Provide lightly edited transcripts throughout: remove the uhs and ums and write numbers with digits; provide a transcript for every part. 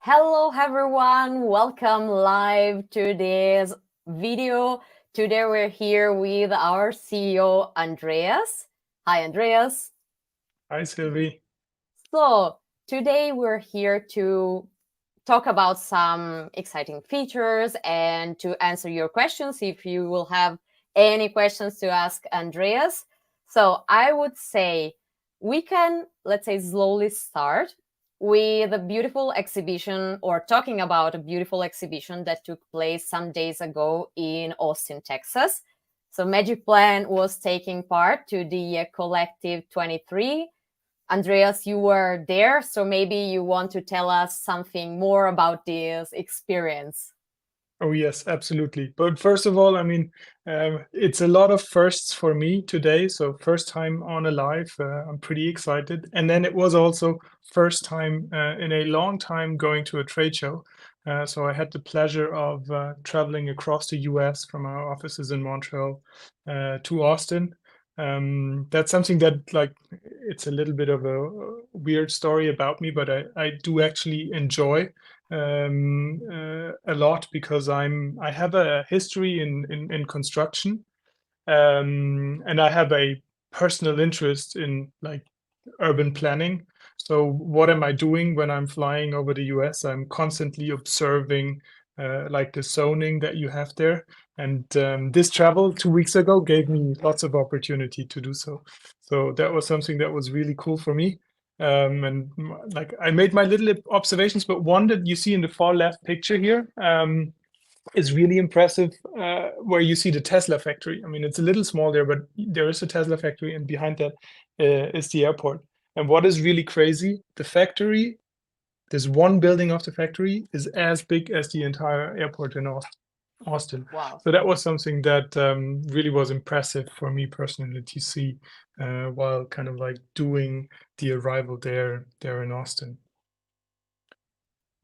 Hello everyone, welcome live to this video. Today we're here with our CEO Andreas. Hi Andreas. Hi, Sylvie. So today we're here to talk about some exciting features and to answer your questions if you will have any questions to ask Andreas. So I would say we can, let's say, slowly start with a beautiful exhibition or talking about a beautiful exhibition that took place some days ago in Austin, Texas. So magicplan was taking part to the Collective 23. Andreas, you were there, so maybe you want to tell us something more about this experience. Oh, yes, absolutely. But first of all, it's a lot of firsts for me today. So first time on a live, I'm pretty excited. And then it was also first time in a long time going to a trade show. So I had the pleasure of traveling across the US from our offices in Montreal to Austin. That's something that it's a little bit of a weird story about me, but I do actually enjoy a lot because I have a history in construction, and I have a personal interest in like urban planning. So what am I doing when I'm flying over the US? I'm constantly observing like the zoning that you have there. And this travel 2 weeks ago gave me lots of opportunity to do so. So that was something that was really cool for me. Like I made my little observations, but one that you see in the far left picture here, is really impressive, where you see the Tesla factory. I mean, it's a little small there, but there is a Tesla factory, and behind that is the airport. And what is really crazy, the factory, this one building of the factory is as big as the entire airport in Austin. Wow. So that was something that really was impressive for me personally to see while kind of like doing the arrival there in Austin.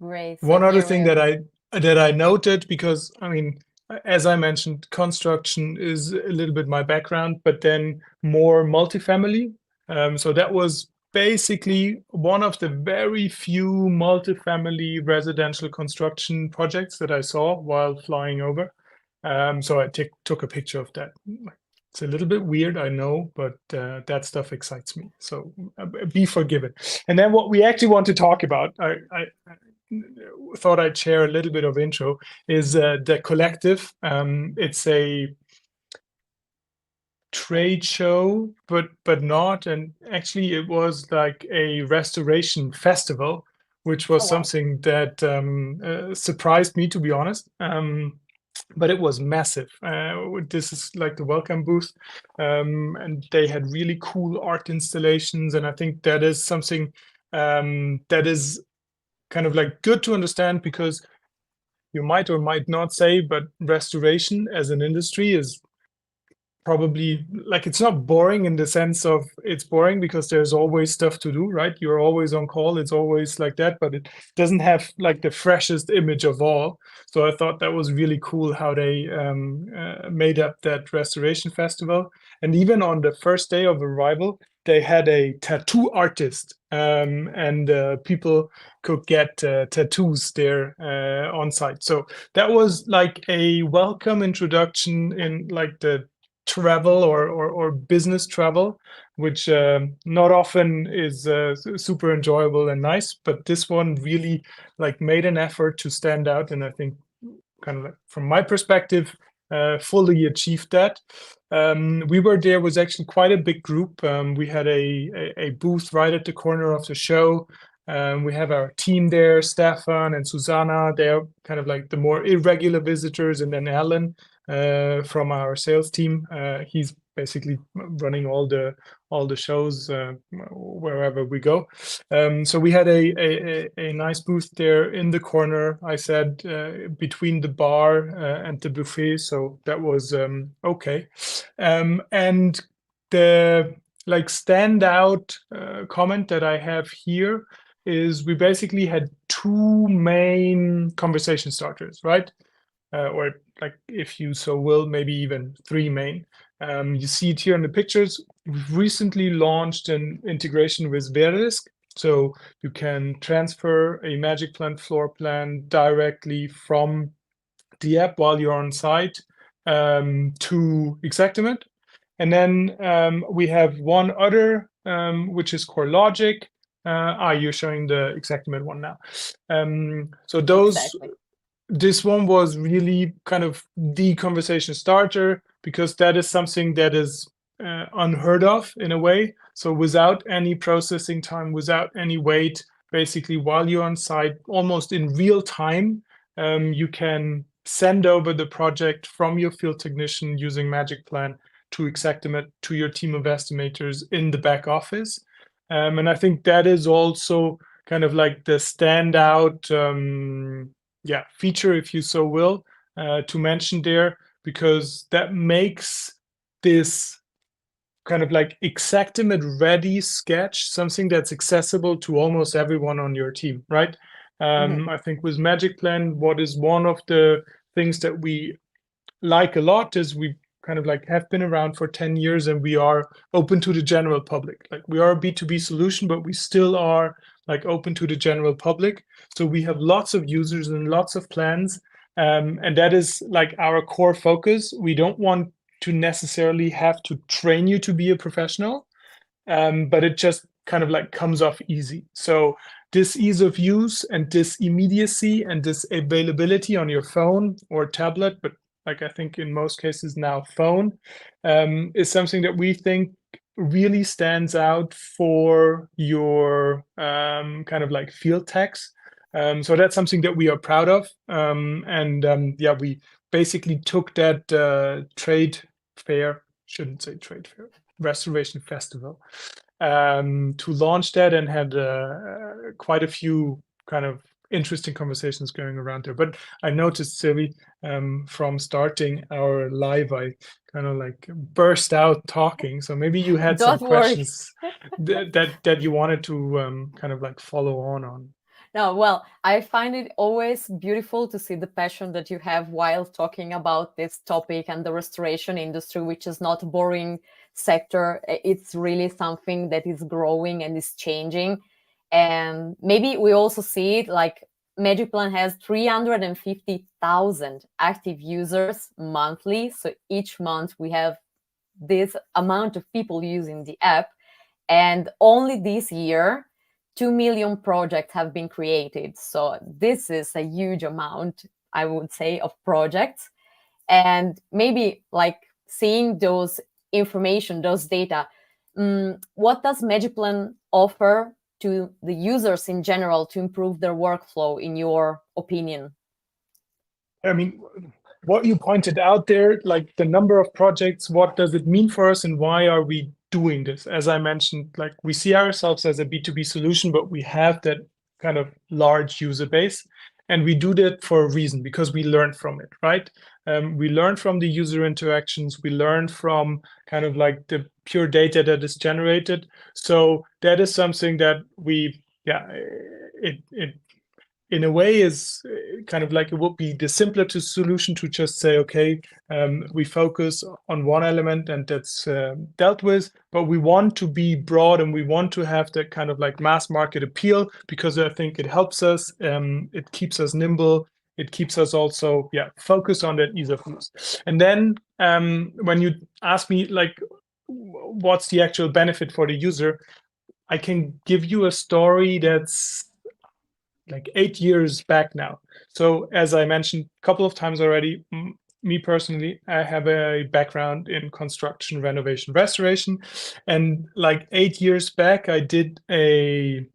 Great. So One other here we thing are. that I noted, because I mean, as I mentioned, construction is a little bit my background, but then more multifamily. So that was basically one of the very few multifamily residential construction projects that I saw while flying over. So I took a picture of that. It's a little bit weird, I know, but that stuff excites me. So be forgiven. And then what we actually want to talk about, I thought I'd share a little bit of intro, is the collective. It's a trade show, but not. And actually, it was like a restoration festival, which Oh, was wow. something that surprised me, to be honest. But it was massive. This is like the welcome booth, and they had really cool art installations, and I think that is something that is kind of like good to understand, because you might or might not say, but restoration as an industry is probably like, it's not boring in the sense of it's boring because there's always stuff to do, right? You're always on call, it's always like that, but it doesn't have like the freshest image of all. So I thought that was really cool how they made up that restoration festival. And even on the first day of arrival, they had a tattoo artist, and people could get tattoos there on site. So that was like a welcome introduction in like the travel or business travel, which not often is super enjoyable and nice, but this one really like made an effort to stand out, and I think kind of like from my perspective fully achieved that. We were there was actually quite a big group. We had a booth right at the corner of the show. We have our team there, Stefan and Susanna. They're kind of like the more irregular visitors, and then Alan from our sales team. He's basically running all the shows wherever we go. So we had a nice booth there in the corner. I said between the bar and the buffet, so that was okay. And the like standout comment that I have here is we basically had two main conversation starters, right? Or like, if you so will, maybe even three main. You see it here in the pictures. We've recently launched an integration with Verisk. So you can transfer a magicplan floor plan directly from the app while you're on site to Exactimate. And then we have one other, which is CoreLogic. You're showing the Exactimate one now. So Exactly. this one was really kind of the conversation starter, because that is something that is unheard of in a way. So without any processing time, without any wait, basically while you're on site, almost in real time, you can send over the project from your field technician using magicplan to Exactimate to your team of estimators in the back office. And I think that is also kind of like the standout feature, if you so will, to mention there, because that makes this kind of like Exactimate ready sketch something that's accessible to almost everyone on your team, right? I think with magicplan, what is one of the things that we like a lot is we kind of like have been around for 10 years and we are open to the general public. Like we are a B2B solution, but we still are like open to the general public. So we have lots of users and lots of plans. And that is like our core focus. We don't want to necessarily have to train you to be a professional, but it just kind of like comes off easy. So this ease of use and this immediacy and this availability on your phone or tablet, but like I think in most cases now phone, is something that we think really stands out for your kind of like field techs. So that's something that we are proud of. We basically took that trade fair, shouldn't say trade fair, restoration festival, to launch that, and had quite a few kind of interesting conversations going around there. But I noticed, Sylvie, from starting our live, I kind of like burst out talking. So maybe you had some Don't worry. questions that you wanted to kind of like follow on. No, well, I find it always beautiful to see the passion that you have while talking about this topic and the restoration industry, which is not a boring sector. It's really something that is growing and is changing. And maybe we also see it like magicplan has 350,000 active users monthly. So each month we have this amount of people using the app. And only this year, 2 million projects have been created. So this is a huge amount, I would say, of projects. And maybe like seeing those information, those data, what does magicplan offer to the users in general to improve their workflow, in your opinion? I mean, what you pointed out there, like the number of projects, what does it mean for us and why are we doing this? As I mentioned, like we see ourselves as a B2B solution, but we have that kind of large user base. And we do that for a reason, because we learn from it, right? We learn from the user interactions. We learn from kind of like the pure data that is generated. So that is something that it in a way is kind of like it would be the simpler solution to just say, okay, we focus on one element and that's dealt with, but we want to be broad and we want to have that kind of like mass market appeal, because I think it helps us, it keeps us nimble, it keeps us also focus on that ease of use. And then when you ask me like what's the actual benefit for the user, I can give you a story that's like 8 years back now. So as I mentioned a couple of times already, me personally, I have a background in construction, renovation, restoration. And like 8 years back, I did a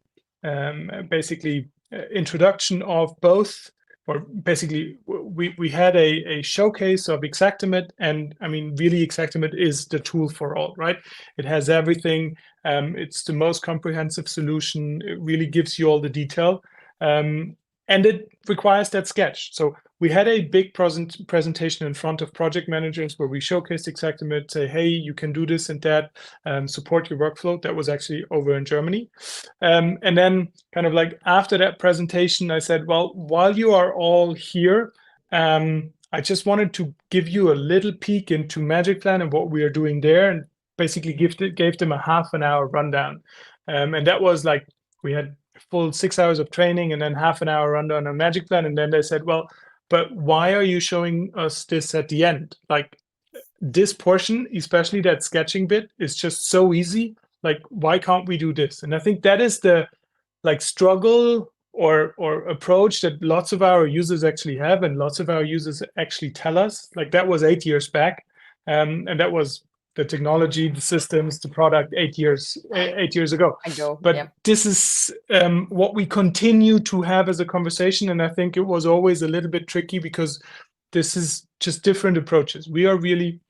basically introduction of both, or basically we had a showcase of Exactimate. And I mean, really Exactimate is the tool for all, right? It has everything. It's the most comprehensive solution. It really gives you all the detail. And it requires that sketch. So we had a big presentation in front of project managers where we showcased Exactimate, say, hey, you can do this and that, support your workflow. That was actually over in Germany. And then kind of like after that presentation, I said, well, while you are all here, I just wanted to give you a little peek into magicplan and what we are doing there, and basically gave them a half an hour rundown. And that was like we had full 6 hours of training and then half an hour rundown on Magic Plan. And then they said, well, but why are you showing us this at the end? Like this portion, especially that sketching bit, is just so easy. Like, why can't we do this? And I think that is the like struggle or approach that lots of our users actually have, and lots of our users actually tell us. Like that was 8 years back, and that was the technology, the systems, the product 8 years ago. But yeah. this is what we continue to have as a conversation, and I think it was always a little bit tricky because this is just different approaches. We are really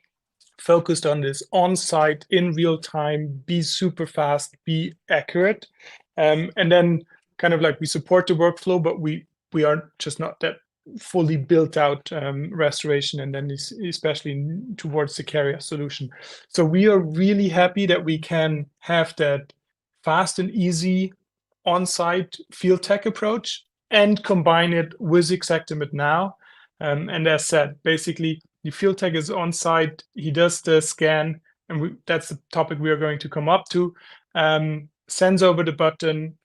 focused on this on-site, in real time, be super fast, be accurate, and then kind of like we support the workflow, but we are just not that fully built out restoration, and then especially towards the carrier solution. So we are really happy that we can have that fast and easy on-site field tech approach and combine it with Xactimate now. And as said, basically the field tech is on site. He does the scan, and that's the topic we are going to come up to. Sends over the button,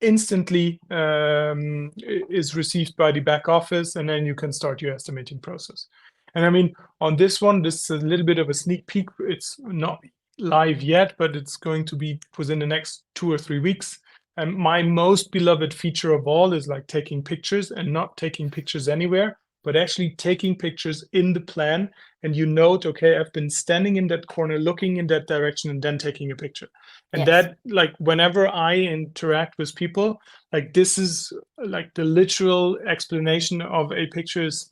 instantly is received by the back office, and then you can start your estimating process. And I mean, on this one, this is a little bit of a sneak peek. It's not live yet, but it's going to be within the next 2 or 3 weeks. And my most beloved feature of all is like taking pictures, and not taking pictures anywhere, but actually taking pictures in the plan. And you note, okay, I've been standing in that corner, looking in that direction, and then taking a picture. And that, like, whenever I interact with people, like this is like the literal explanation of a picture is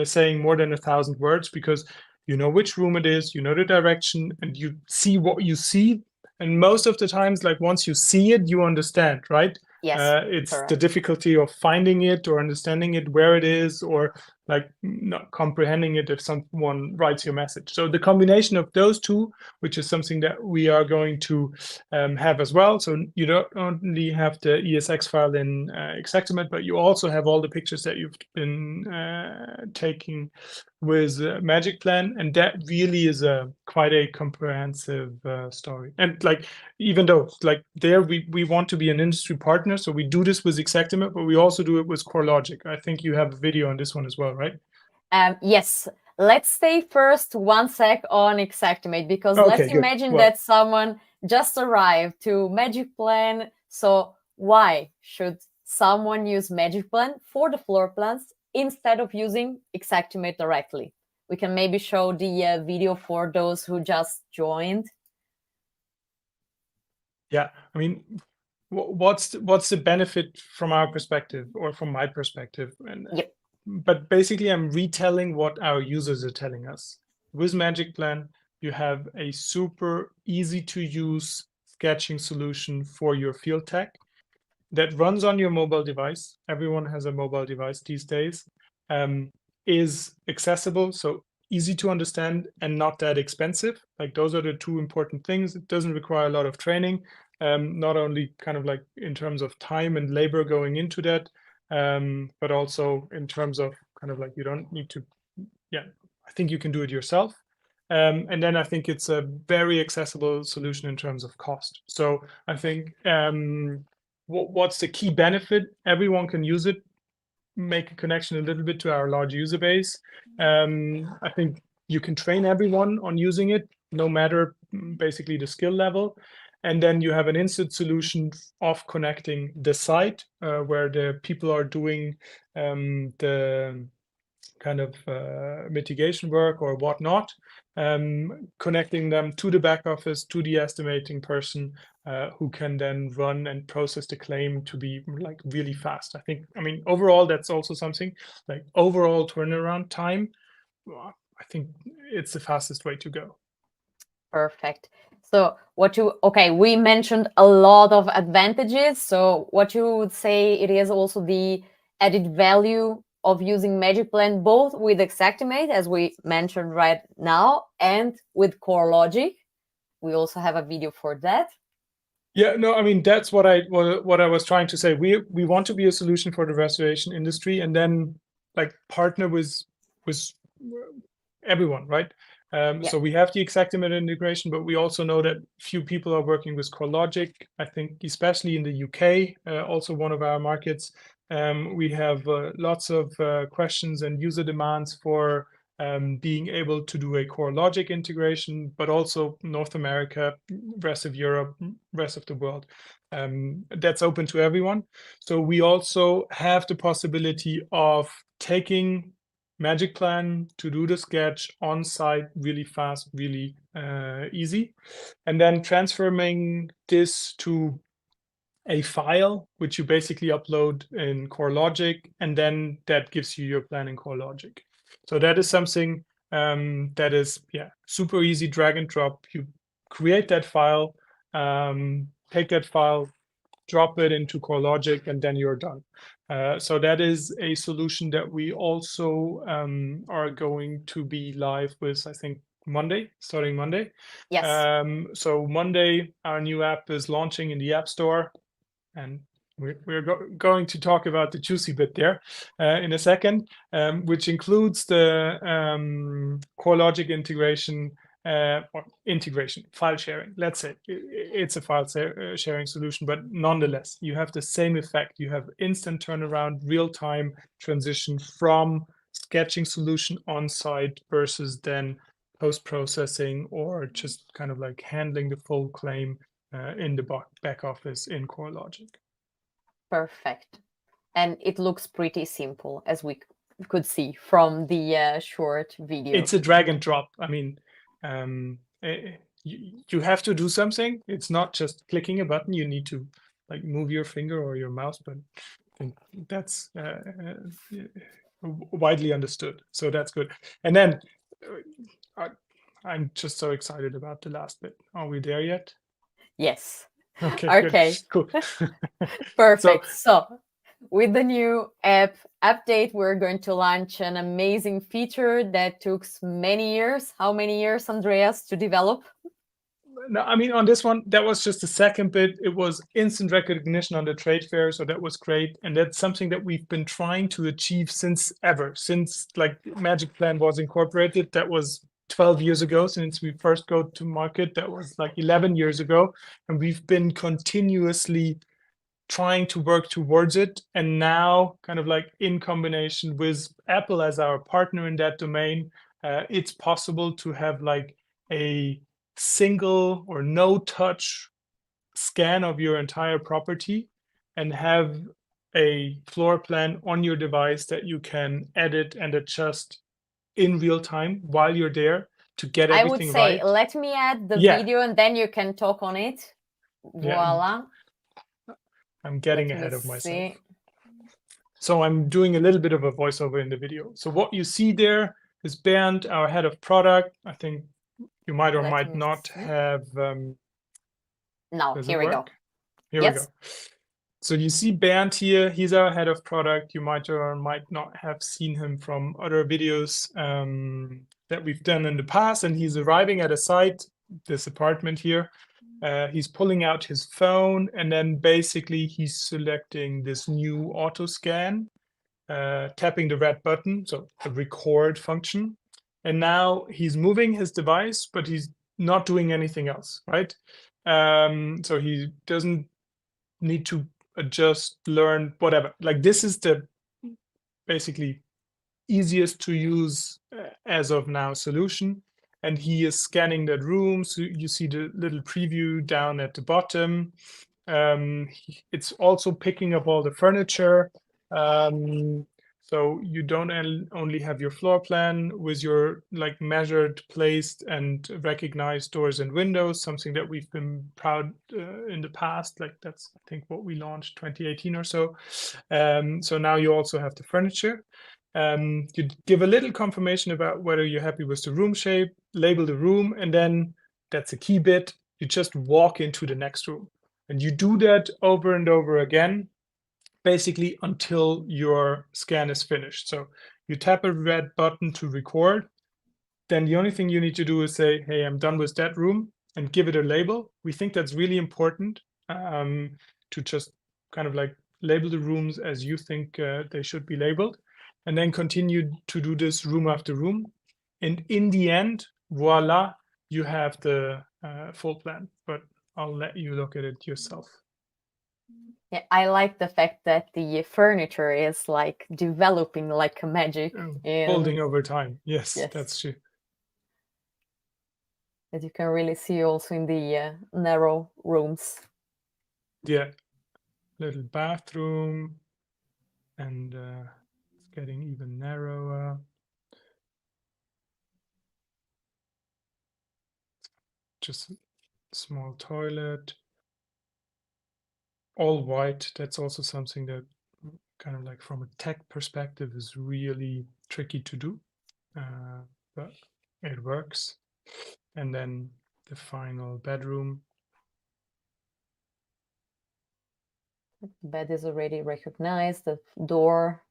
saying more than 1,000 words, because you know which room it is, you know the direction, and you see what you see. And most of the times, like once you see it, you understand, right? It's correct. The difficulty of finding it or understanding it, where it is, or like not comprehending it if someone writes your message. So the combination of those two, which is something that we are going to have as well. So you don't only have the ESX file in Xactimate, but you also have all the pictures that you've been taking with Magic Plan, and that really is quite a comprehensive story. And like, even though like there we want to be an industry partner, so we do this with Xactimate, but we also do it with CoreLogic. I think you have a video on this one as well, right? Yes. Let's stay first 1 sec on Xactimate, because let's imagine that someone just arrived to Magic Plan. So why should someone use Magic Plan for the floor plans instead of using Xactimate directly? We can maybe show the video for those who just joined. Yeah, I mean, what's the benefit from our perspective, or from my perspective? And but basically, I'm retelling what our users are telling us. With Magic Plan, you have a super easy to use sketching solution for your field tech that runs on your mobile device. Everyone has a mobile device these days. Is accessible, so easy to understand, and not that expensive. Like those are the two important things. It doesn't require a lot of training, not only kind of like in terms of time and labor going into that, but also in terms of kind of like you don't need to, I think you can do it yourself. And then I think it's a very accessible solution in terms of cost. So I think what's the key benefit? Everyone can use it, make a connection a little bit to our large user base. I think you can train everyone on using it, no matter basically the skill level. And then you have an instant solution of connecting the site where the people are doing the kind of mitigation work or whatnot, connecting them to the back office, to the estimating person, who can then run and process the claim to be like really fast. I mean, overall, that's also something like overall turnaround time. I think it's the fastest way to go. Perfect. So we mentioned a lot of advantages. So what you would say it is also the added value of using Magic Plan, both with Xactimate, as we mentioned right now, and with CoreLogic. We also have a video for that. Yeah, no, I mean, that's what I was trying to say. We want to be a solution for the restoration industry, and then like partner with everyone, right? So we have the Exactamente integration, but we also know that few people are working with CoreLogic. I think especially in the UK, also one of our markets, we have lots of questions and user demands for being able to do a CoreLogic integration, but also North America, rest of Europe, rest of the world. That's open to everyone. So we also have the possibility of taking magicplan to do the sketch on site really fast, really easy, and then transforming this to a file which you basically upload in CoreLogic, and then that gives you your plan in CoreLogic. So that is something that is super easy, drag and drop. You create that file, take that file, drop it into CoreLogic, and then you're done. So that is a solution that we also are going to be live with, I think, starting Monday. Yes. So Monday, our new app is launching in the App Store, and we're going to talk about the juicy bit there in a second, which includes the CoreLogic integration, or integration, file sharing. Let's say it's a file sharing solution, but nonetheless, you have the same effect. You have instant turnaround, real-time transition from sketching solution on site versus then post-processing or just kind of like handling the full claim in the back office in CoreLogic. Perfect. And it looks pretty simple, as we could see from the short video. It's a drag and drop. I mean, you have to do something. It's not just clicking a button. You need to like move your finger or your mouse, but I think that's widely understood. So that's good. And then I'm just so excited about the last bit. Are we there yet? Yes. Okay. Cool. Perfect. So with the new app update, we're going to launch an amazing feature that took many years. How many years, Andreas, to develop? No, I mean, on this one, that was just the second bit. It was instant recognition on the trade fair, so that was great. And that's something that we've been trying to achieve since like magicplan was incorporated. That was 12 years ago. Since we first go to market, that was like 11 years ago. And we've been continuously trying to work towards it. And now, kind of like in combination with Apple as our partner in that domain, it's possible to have like a single or no touch scan of your entire property and have a floor plan on your device that you can edit and adjust in real time while you're there to get everything right. I would say, let me add the video and then you can talk on it. Voila. I'm getting ahead of myself. So I'm doing a little bit of a voiceover in the video. So what you see there is Bernd, our head of product. I think you might or might not have. Now, here we go. Here we go. So you see Bernd here. He's our head of product. You might or might not have seen him from other videos that we've done in the past. And he's arriving at a site, this apartment here. He's pulling out his phone, and then basically he's selecting this new auto scan, tapping the red button, so the record function. And now he's moving his device, but he's not doing anything else, right? So he doesn't need to adjust, learn, whatever. Like this is the basically easiest to use as of now solution. And he is scanning that room. So you see the little preview down at the bottom. It's also picking up all the furniture. So you don't only have your floor plan with your like measured, placed, and recognized doors and windows, something that we've been proud in the past. Like that's, I think, what we launched 2018 or so. So now you also have the furniture. You give a little confirmation about whether you're happy with the room shape, label the room, and then that's a key bit. You just walk into the next room. And you do that over and over again, basically until your scan is finished. So you tap a red button to record. Then the only thing you need to do is say, hey, I'm done with that room, and give it a label. We think that's really important to just kind of like label the rooms as you think they should be labeled, and then continue to do this room after room. And in the end, voila, you have the full plan. But I'll let you look at it yourself. Yeah, I like the fact that the furniture is like developing like a magic. Folding over time. Yes, Yes. that's true. That you can really see also in the narrow rooms. Yeah, little bathroom, and it's getting even narrower. Just a small toilet. All white. That's also something that kind of like from a tech perspective is really tricky to do, but it works. And then the final bedroom. The bed is already recognized, the door.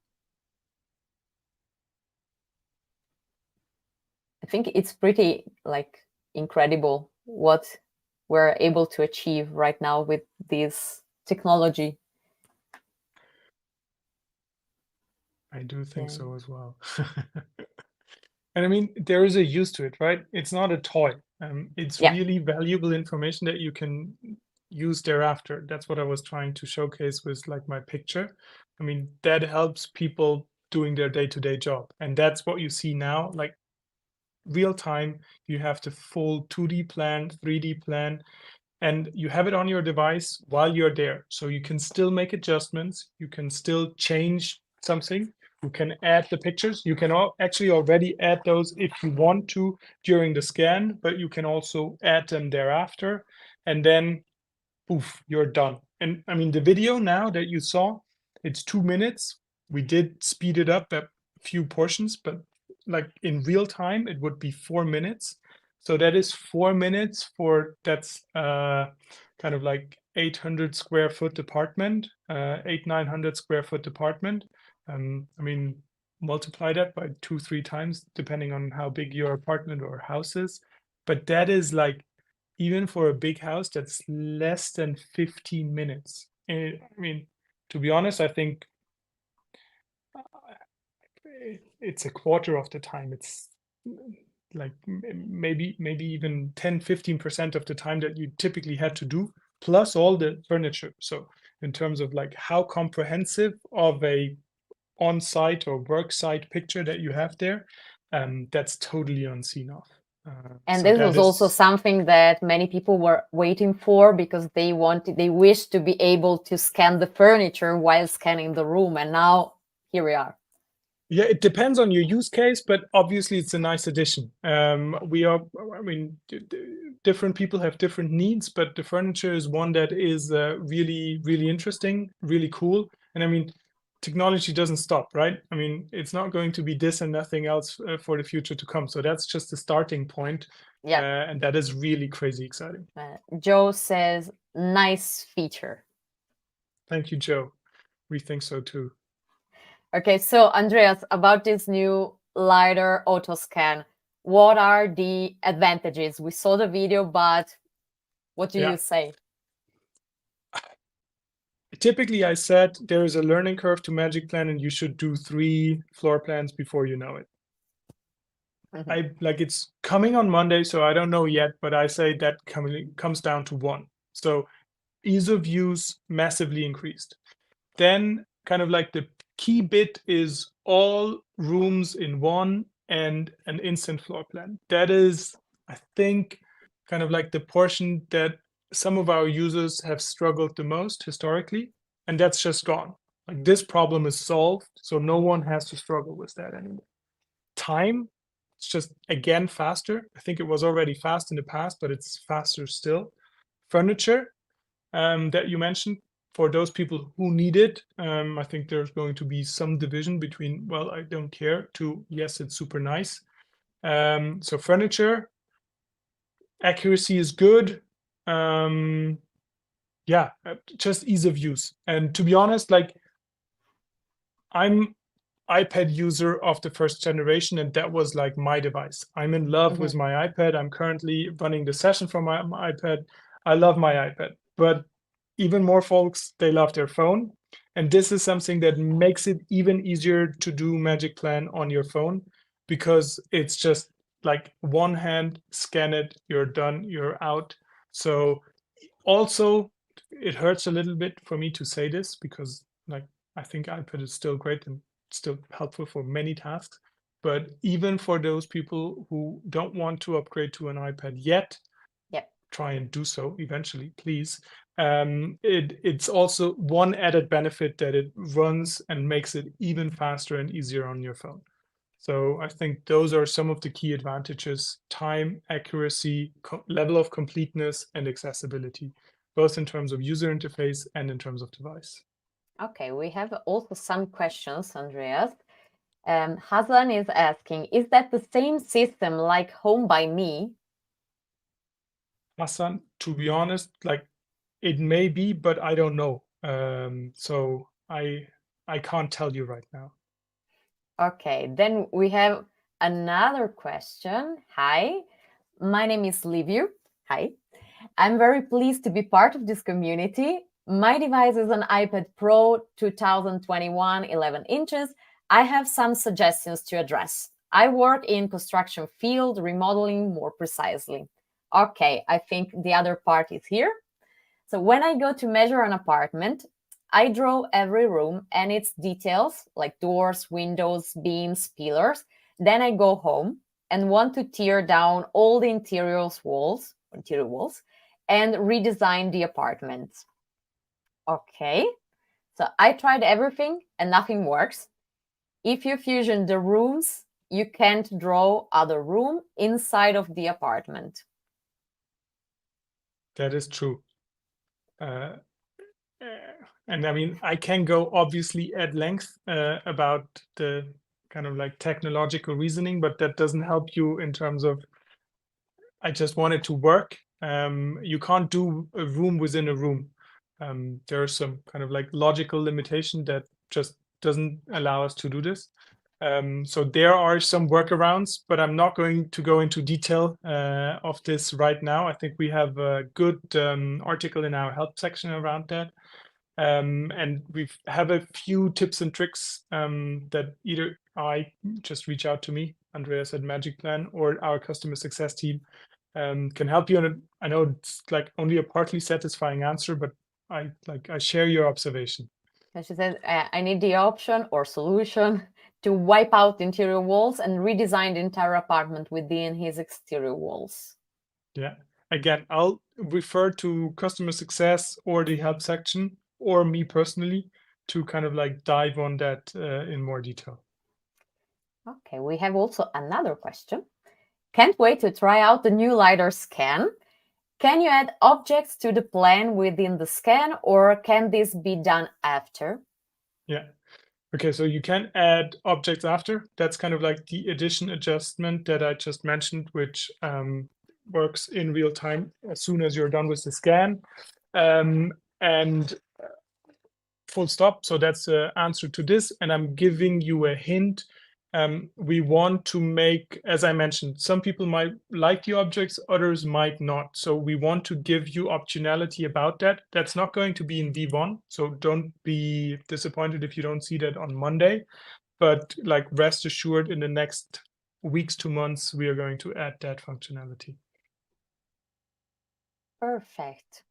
I think it's pretty like incredible what we're able to achieve right now with this technology. I do think so as well. And I mean, there is a use to it, right? It's not a toy. It's really valuable information that you can use thereafter. That's what I was trying to showcase with like my picture. I mean, that helps people doing their day-to-day job. And that's what you see now, like real time. You have the full 2D plan, 3D plan, and you have it on your device while you're there. So you can still make adjustments. You can still change something. You can add the pictures. You can actually already add those if you want to during the scan, but you can also add them thereafter. And then, poof, you're done. And I mean, the video now that you saw, it's 2 minutes. We did speed it up a few portions, but like in real time, it would be 4 minutes. So that is 4 minutes for that's kind of like 800 square foot apartment, 900 square foot apartment. I mean, multiply that by 2, 3 times, depending on how big your apartment or house is. But that is like, even for a big house, that's less than 15 minutes. I mean, to be honest, I think it's a quarter of the time. It's like maybe even 10-15% of the time that you typically had to do, plus all the furniture. So in terms of like how comprehensive of a on-site or work site picture that you have there, that's totally unseen of. And So this that was also is, something that many people were waiting for, because they wished to be able to scan the furniture while scanning the room. And now here we are. yeah, it depends on your use case, but obviously it's a nice addition. I mean, different people have different needs, but the furniture is one that is really, really interesting, really cool. And I mean, technology doesn't stop, right? I mean, it's not going to be this and nothing else for the future to come. So that's just the starting point. Yeah. And that is really crazy exciting. Joe says, nice feature. Thank you, Joe. We think so too. Okay, so Andreas, about this new LiDAR auto scan, what are the advantages? We saw the video, but what do you say? Typically, I said there is a learning curve to magicplan, and you should do 3 floor plans before you know it. It's coming on Monday, so I don't know yet, but I say that comes down to 1. So ease of use massively increased. Then kind of like the key bit is all rooms in one and an instant floor plan. That is, I think, kind of like the portion that some of our users have struggled the most historically, and that's just gone. Like, this problem is solved, so no one has to struggle with that anymore. Time, it's just again faster. I think it was already fast in the past, but it's faster still. Furniture, that you mentioned, for those people who need it, I think there's going to be some division between, well, I don't care, to, yes, it's super nice. So furniture, accuracy is good. Yeah, just ease of use. And to be honest, like, I'm iPad user of the first generation, and that was like my device. I'm in love with my iPad. I'm currently running the session from my iPad. I love my iPad, but even more folks, they love their phone. And this is something that makes it even easier to do magicplan on your phone, because it's just like one hand, scan it, you're done, you're out. So also, it hurts a little bit for me to say this because like I think iPad is still great and still helpful for many tasks. But even for those people who don't want to upgrade to an iPad yet, Yep. try and do so eventually, please. It's also one added benefit that it runs and makes it even faster and easier on your phone. So I think those are some of the key advantages: time, accuracy, level of completeness, and accessibility, both in terms of user interface and in terms of device. Okay, we have also some questions, Andreas. Hassan is asking, is that the same system like Home by Me? Hassan, to be honest, like it may be, but I don't know. So I can't tell you right now. Okay, then we have another question. Hi, my name is Livia. Hi, I'm very pleased to be part of this community. My device is an iPad Pro 2021 11 inches. I have some suggestions to address. I work in construction field, remodeling more precisely. Okay, I think the other part is here. So when I go to measure an apartment, I draw every room and its details like doors, windows, beams, pillars. Then I go home and want to tear down all the interior walls, and redesign the apartment. Okay, so I tried everything and nothing works. If you fusion the rooms, you can't draw other room inside of the apartment. That is true. Uh, and I mean, I can go obviously at length about the kind of like technological reasoning, but that doesn't help you in terms of I just want it to work. You can't do a room within a room. There are some kind of like logical limitation that just doesn't allow us to do this. So there are some workarounds, but I'm not going to go into detail of this right now. I think we have a good article in our help section around that. And we have a few tips and tricks that either I just reach out to me, Andreas at magicplan, or our customer success team can help you. And I know it's like only a partly satisfying answer, but I share your observation. And she said, I need the option or solution to wipe out interior walls and redesign the entire apartment within his exterior walls. Yeah. Again, I'll refer to customer success or the help section or me personally to kind of like dive on that in more detail. Okay, we have also another question. Can't wait to try out the new LiDAR scan. Can you add objects to the plan within the scan, or can this be done after? Yeah. Okay, so you can add objects after. That's kind of like the addition adjustment that I just mentioned, which works in real time as soon as you're done with the scan. And full stop. So that's the answer to this. And I'm giving you a hint. We want to make, as I mentioned, some people might like the objects, others might not. So we want to give you optionality about that. That's not going to be in V1. So don't be disappointed if you don't see that on Monday. But like rest assured, in the next weeks to months, we are going to add that functionality. Perfect.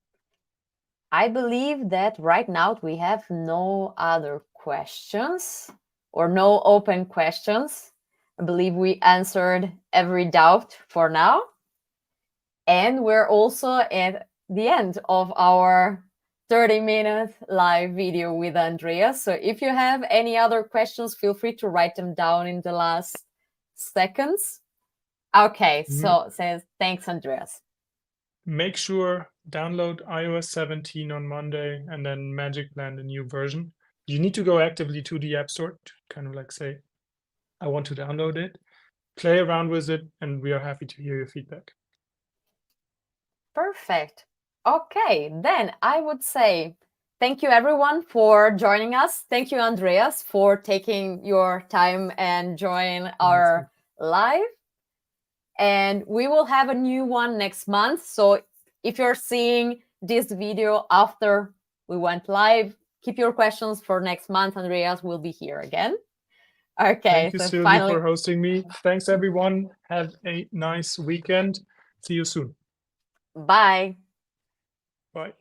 I believe that right now we have no other questions or no open questions. I believe we answered every doubt for now. And we're also at the end of our 30-minute live video with Andreas. So if you have any other questions, feel free to write them down in the last seconds. Okay, so says thanks, Andreas. Make sure download iOS 17 on Monday and then magicplan, the new version. You need to go actively to the App Store to kind of like say, I want to download it, play around with it, and we are happy to hear your feedback. Perfect. Okay, then I would say thank you everyone for joining us. Thank you, Andreas, for taking your time and join our live. And we will have a new one next month. So if you're seeing this video after we went live, keep your questions for next month. Andreas will be here again. Okay. Thank you, So Sylvie, finally, for hosting me. Thanks, everyone. Have a nice weekend. See you soon. bye. Bye.